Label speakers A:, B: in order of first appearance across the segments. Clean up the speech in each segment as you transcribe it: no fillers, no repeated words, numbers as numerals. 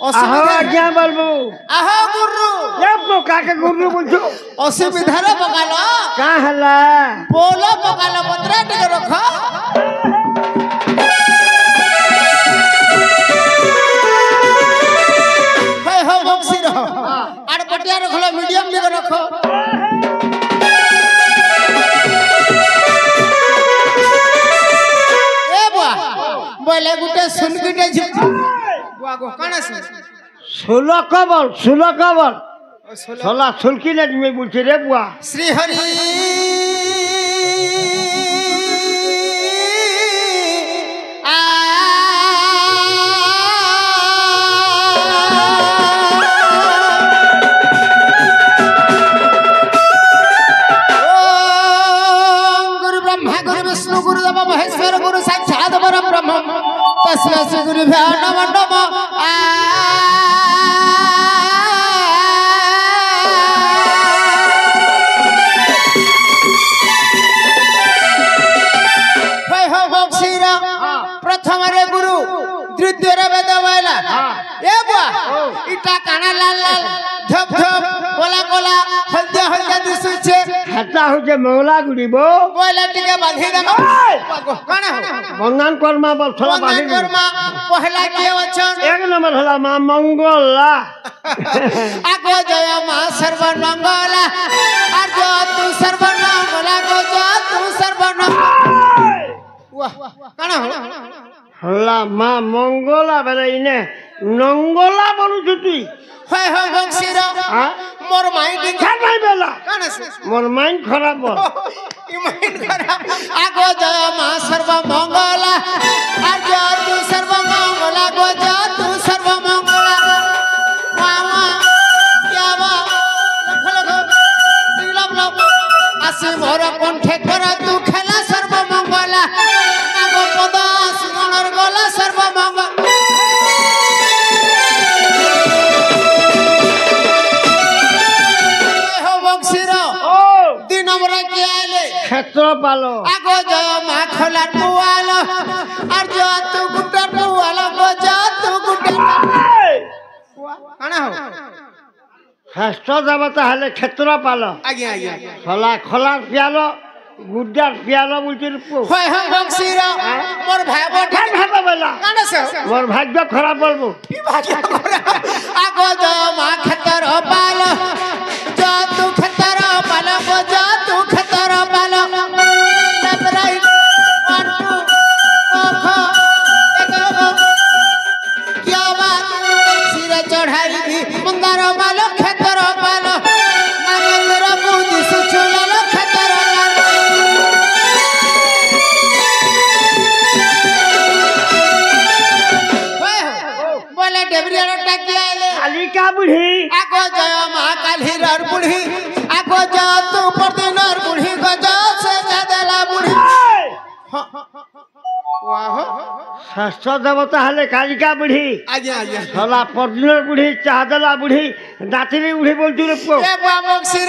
A: আহো আজ্ঞা বলবো
B: আহো গুরু
A: এ কাকে গুরু বলছো
B: অসুবিধারে পকালো
A: কা হলা
B: পোলো পকালো পত্রা টিকে রখ হই হো বক্সি রহ আর পটিয়া রখলো মিডিয়াম টিকে রখ এ বুয়া বলে গুটে সুনকিটে বুয়া গো কানা সে
A: ষোলো কবল ষোলা সুলকি না তুমি বলছি রে বুয়া
B: শ্রী হরি গুরু ব্রহ্মা গুরু বিষ্ণু গুরু দেব মহেশ্বর গুরু সাক্ষাৎ পরব্রহ্ম তস্मै শ্রী গুরুভ্যো নমঃ নমঃ प्रथमरे गुरु द्वितीयरे वेद वाला ए बुआ इटा काना लाल लाल धप धप कोला कोला हल्दिया हल्दिया दिसुछे
A: হাতা হচ্ছে মঙ্গলা গুড়িব
B: बोले टिके बांधी दे काना हो
A: বন্ধন কর্মা বল ছোলা বাঁধি
B: वंदन कर्मा पहला के वचन
A: এক নম্বর হলা মা মঙ্গলা
B: आगो जय मां सर्वमंगला और जो तू सर्वमंगला गो जो तू सर्वमंगला वाह काना हो
A: হলা মা মঙ্গলা বেলা ইনে নঙ্গলা বলুছু তুই
B: হয় হয় বংশীর মোর মাইন্ড
A: খাই বেলা
B: কানা সে
A: মোর মাইন্ড খারাপ বল
B: ই মাইন্ড খারাপ আগো জয় মা সর্বমঙ্গলা আর যা তু সর্বমঙ্গলা গো যা তু সর্বমঙ্গলা মামা কিয়াবা লখ লখ দিলাম লখ আসি মোর কণ্ঠে করা তু খেলা সর্বমঙ্গলা আগো পদ সুগণর গলা সর্বমঙ্গলা
A: ক্ষেত্র পালো
B: আগো জয় মা খোলার পুয়ালো আর যা তু গুটার পুয়ালো গো যা তু গুটার কানা হো
A: শ্রেষ্ঠ দেবতা হলে ক্ষেত্র পালো
B: আগে আগে
A: খোলা খোলার পিয়ালো গুড্ডার পিয়ালো বলছি
B: হয় হয় বংশীর মোর ভাই বটে
A: ভাবে বেলা
B: কানা সে
A: মোর ভাগ্য খারাপ বলবো
B: কি ভাগ্য আগো জয় মা ক্ষেত্র পালো যা তু ক্ষেত্র পালো গো যা তু ক্ষেত্র পালো লেফট রাইট 1 2 क्या बात सिर चढ़ाई दी मंदार मालो खेतर पालो नागेंद्र बुद्धि सुचुलालो खेतर पालो बोले डेबरिया टाकी आले
A: कालिका बुढ़ी
B: आगो जय मां काली रर बुढ़ी आगो जा तू परदिनर बुढ़ी गजा से जादेला बुढ़ी वाह
A: শ্রেষ্ঠ দেবতা হলে কালিকা বুড়ি
B: आगे आगे
A: সলা পরদিনের বুড়ি চাহাদলা বুড়ি দাঁতিনি বুড়ি বলছি রে
B: ए बाबा सिर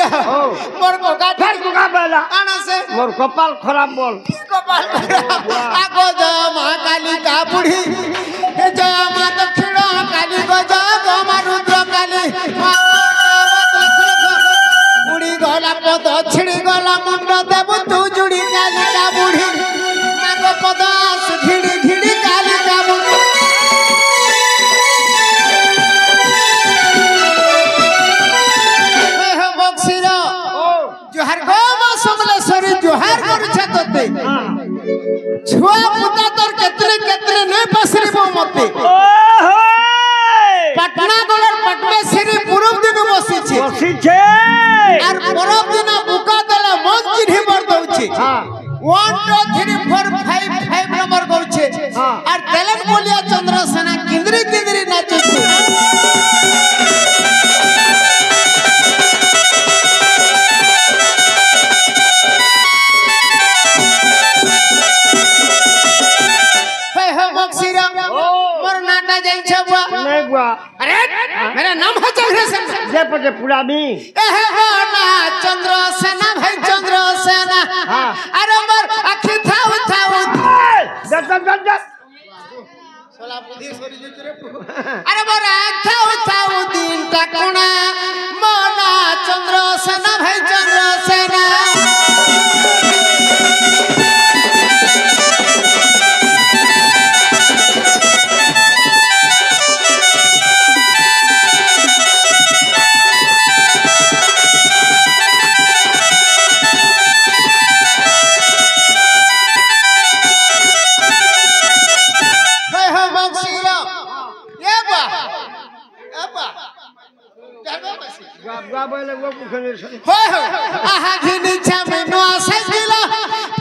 B: मोर को गाठा
A: কোকা বেলা
B: काना से
A: মোর কপাল খারাপ বল
B: कपाल आगो जय मां काली का बुढ़ी हे जय मां दक्षिण काली गो जय गो मां रुद्र काली बुढ़ी गला पद छिड़ी गला मुंड देव तू जुड़ी काली का बुढ़ी नाग पद घिड़ी घिड़ी काली का बुढ़ी हे बक्सीर जोहार गो मां समलेश्वरी जोहार करूछे तते छुआ पुता तोर केतरे केतरे नहीं पसरिबो मते पटना गलर पटमे सिरी पूरब दिन बसिछे
A: বসিছে
B: আর পরব দিন বুকা দেলা মন চিহি বর দউছে 1 2 3 4 5 5 নম্বর গউছে আর তেলেন বলিয়া চন্দ্রসেনা কিন্দ্রি কিন্দ্রি নাচুছে हे हे बक्सीरा मोर नाटा जाइछे बुआ
A: নাই বুয়া
B: अरे मेरा नाम है चंद्रसेन
A: যে পটে পুরাবি
B: एहे ना चंद्रसेना भाई चंद्रसेना अरे मोर आखि थाउ थाउ
A: যত যত
B: सोला बुद्धि सोरी जुरे अरे मोर आँख
A: वो पुखने से
B: हो आहा घिन छमेनो साइकिल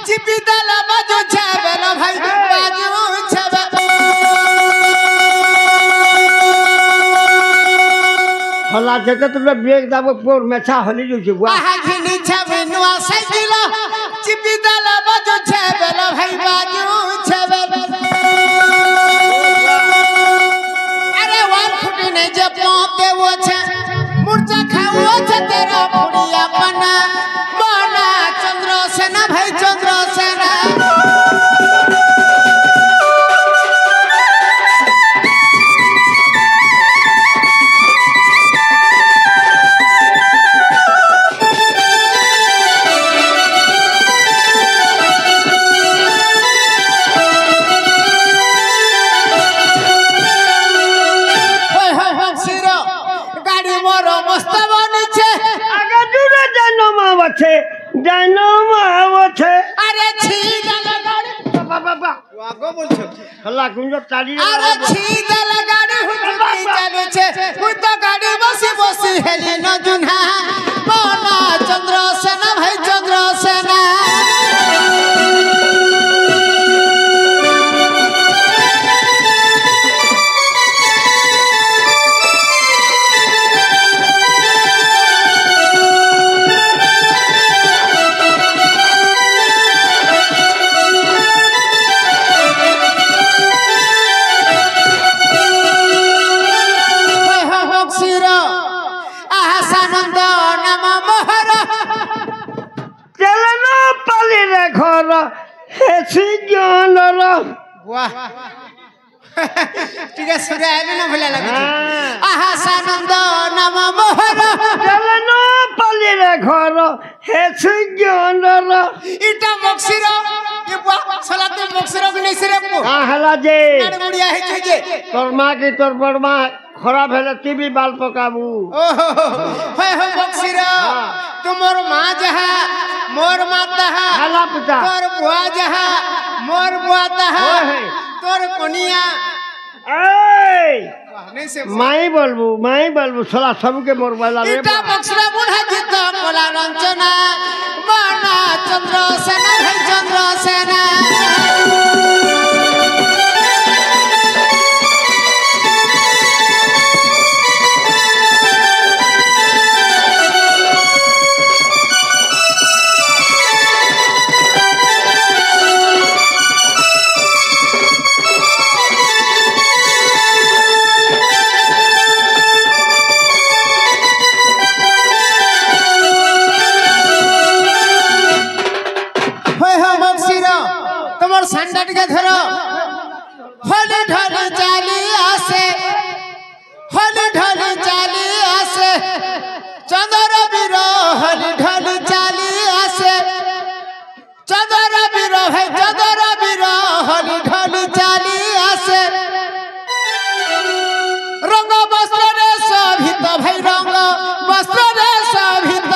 B: चिपी दला बाजू छबेला भाई बाजू छबे
A: हला जेते तुमने ब्रेक दाबो पोर मेछा हली जो बुआ
B: आहा घिन छमेनो साइकिल चिपी दला बाजू छबेला भाई बाजू छबे अरे वन फुटी ने जे पोके वो छे मुर्चा खाओ छे तेरा पुड़िया बना बना चंद्रसेना भाई चंद्रसेना अरे छी
A: बाबा
B: वागो बोलछो
A: हल्ला गुंजो ताली
B: अरे छी दल गाड़ी हुई चले छे हुई तो गाड़ी बसी बसी हेली न जुना बोला चंद्रसेना भाई चंद्रसेना वाह ठीक है सुरे आले ना भला लगे आहा सानंद नाम मोहर
A: चलनो पाली रे घर हे सुज्ञानर
B: इटा मक्सिर ये बुआ सलाते मक्सिर भी नहीं सिरे पो
A: हां हला जे
B: नाड़ गुड़िया है छे
A: तोर मां की तोर बड़मा खराब है टीवी बाल पकाबू
B: ओहो हे हो मक्सिर तुमर मां जहा मोर माता है
A: हला पुता
B: तोर बुआ जहा मोर बुआ तहा तोर कोनिया
A: ए
B: नहीं से
A: माई बोलबू साला सबके मोर वाला रे
B: इटा बक्सरा बुढ़ा जित कोला रंजना बना चंद्रसेना भाई चंद्रसेना संडट के धरो होली ढोली चाली आसे होली ढोली चाली आसे चंदर बीरो होली ढोली चाली आसे चंदर बीरो है चंदर बीरो होली ढोली चाली आसे रंग वस्त्र रे शोभित भाई रंग वस्त्र रे शोभित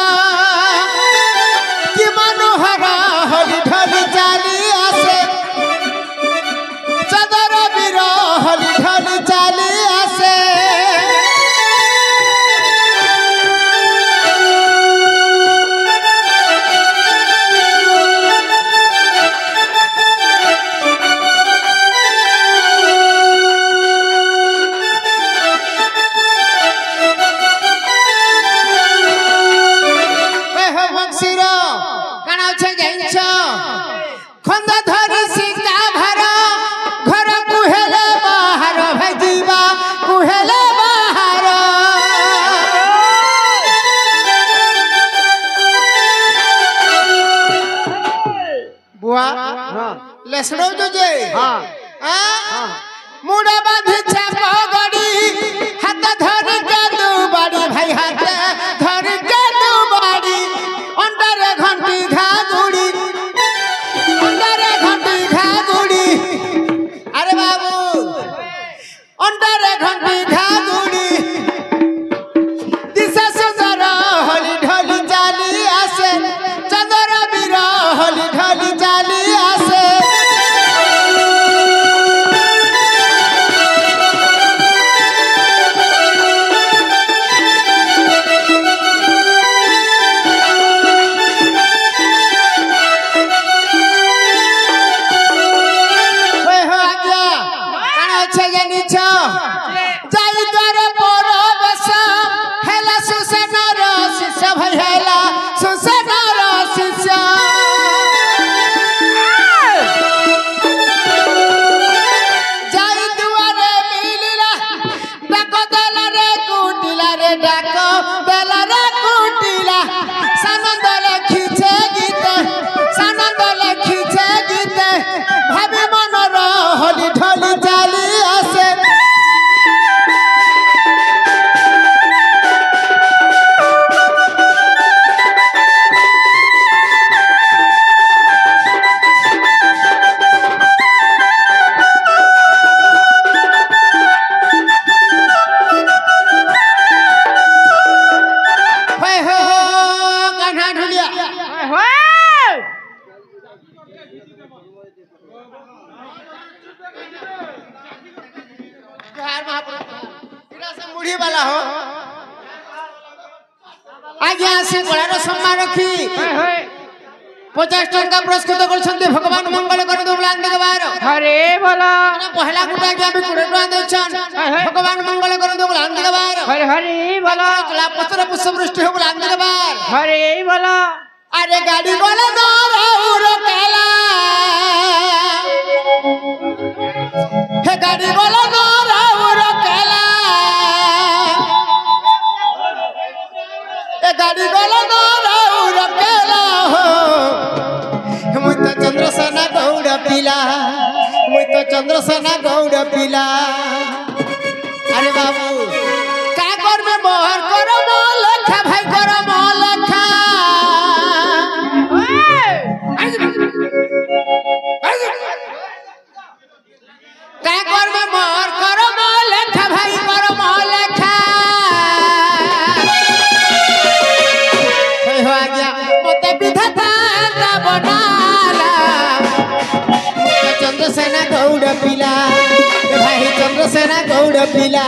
B: कि मनोहर होली ढोली चाली आसे होली ढोली चाली आसे लेसड़ो जो जे
A: हां
B: मुड़ा बांध छापो गड़ी हाथ धर के दू बाड़ी भाई हाथ धर के दू बाड़ी अंदर घंटी घा गुड़ी अंदर घंटी घा गुड़ी अरे बाबू अंदर घंटी घा गुड़ी दिशा सुंदर होली ढोली चाली आसे चंदर बीरा होली ढोली चाली आसे जोहार महाप्रभु इरा से मुढ़ी वाला हो आज्ञा से गोलार सम्मान रखी 50 टंका पुरस्कृत करछन्ते भगवान मंगल कर दो ब्लांड के बाहर
C: हरे बोला
B: पहला गुटा के अभी 20 टका देछन भगवान मंगल कर दो ब्लांड के बाहर
C: हरे हरे बोला
B: कला पत्र पुष्प वृष्टि हो ब्लांड के बाहर
C: हरे बोला
B: अरे गाड़ी वाला ना राउरो केला हे गाड़ी वाला ना राउरो केला ए गाड़ी वाला ना राउरो केला हो मुई तो चंद्रसेना गौड़ पिला मुई तो चंद्रसेना गौड़ पिला अरे बाबू का कर में मोहर करो मोलखा भाई करो मोलखा का कर में मोहर करो मोलखा भाई करो मोलखा होय हो गया मते विधाता ता बनाला मुझे चंद्रसेना गौड़ पिला भाई चंद्रसेना गौड़ पिला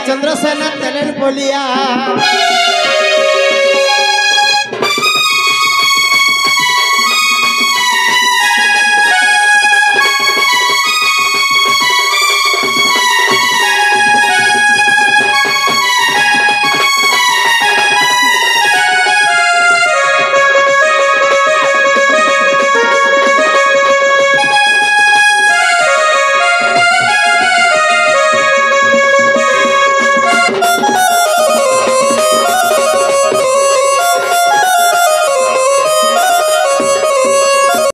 B: चंद्रसेना तेलन बोलिया